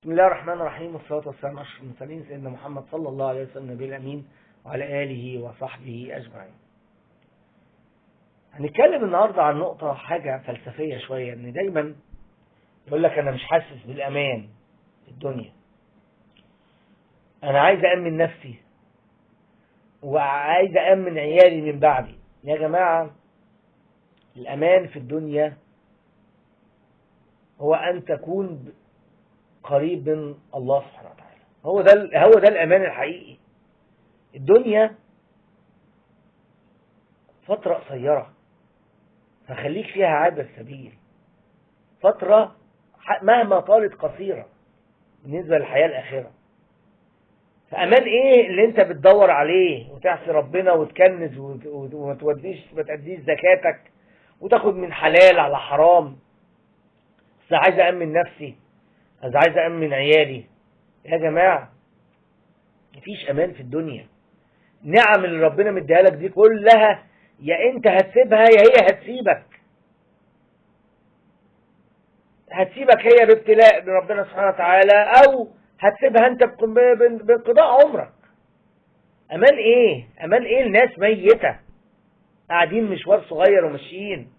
بسم الله الرحمن الرحيم، والصلاة والسلام على أشرف المرسلين سيدنا محمد صلى الله عليه وسلم النبي الأمين وعلى آله وصحبه أجمعين. هنتكلم النهاردة عن نقطة حاجة فلسفية شوية، إن دايما يقول لك أنا مش حاسس بالأمان في الدنيا، أنا عايز أأمن نفسي وعايز أأمن عيالي من بعدي. يا جماعة، الأمان في الدنيا هو أن تكون قريب من الله سبحانه وتعالى. هو ده الأمان الحقيقي. الدنيا فترة قصيرة، فخليك فيها عابر سبيل. فترة مهما طالت قصيرة بالنسبة للحياة الآخرة. فأمان إيه اللي أنت بتدور عليه وتعصي ربنا وتكنز وما تأديش زكاتك وتاخد من حلال على حرام؟ بس عايز أأمن نفسي، بس عايز أأمن عيالي. يا جماعة، مفيش أمان في الدنيا. نعم اللي ربنا مديها لك دي كلها، يا أنت هتسيبها يا هي هتسيبك. هتسيبك هي بابتلاء من ربنا سبحانه وتعالى، أو هتسيبها أنت بانقضاء عمرك. أمان إيه؟ أمان إيه؟ الناس ميتة قاعدين مشوار صغير وماشيين.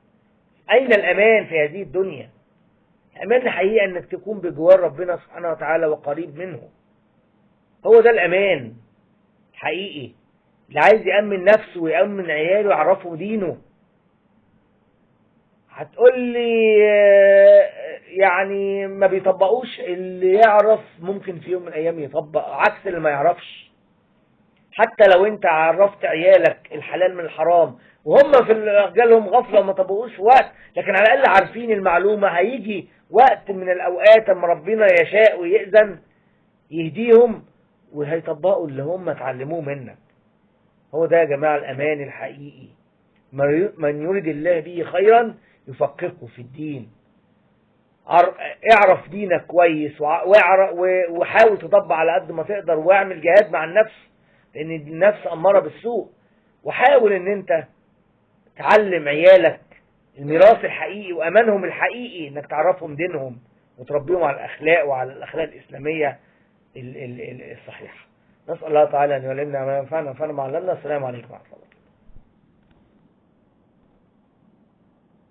أين الأمان في هذه الدنيا؟ الأمان الحقيقة أنك تكون بجوار ربنا سبحانه وتعالى وقريب منه. هو ده الأمان حقيقي. اللي عايز يأمن نفسه ويأمن عياله ويعرفوا دينه. هتقول لي يعني ما بيطبقوش. اللي يعرف ممكن في يوم من الأيام يطبق، عكس اللي ما يعرفش. حتى لو انت عرفت عيالك الحلال من الحرام وهم في جالهم غفلة وما طبقوش في وقت، لكن على الأقل عارفين المعلومة. هيجي وقت من الأوقات اما ربنا يشاء ويأذن يهديهم وهيطبقوا اللي هم اتعلموه منك. هو ده يا جماعة الأمان الحقيقي. من يريد الله به خيرا يفقهه في الدين. اعرف دينك كويس وحاول تطبق على قد ما تقدر، واعمل جهاد مع النفس، لأن النفس أمارة بالسوء. وحاول ان انت تعلم عيالك الميراث الحقيقي وأمانهم الحقيقي، انك تعرفهم دينهم وتربيهم على الأخلاق وعلى الأخلاق الإسلامية الصحيحة. نسأل الله تعالى أن يعلمنا ما ينفعنا وينفعنا ما علمنا. السلام عليكم ورحمة الله.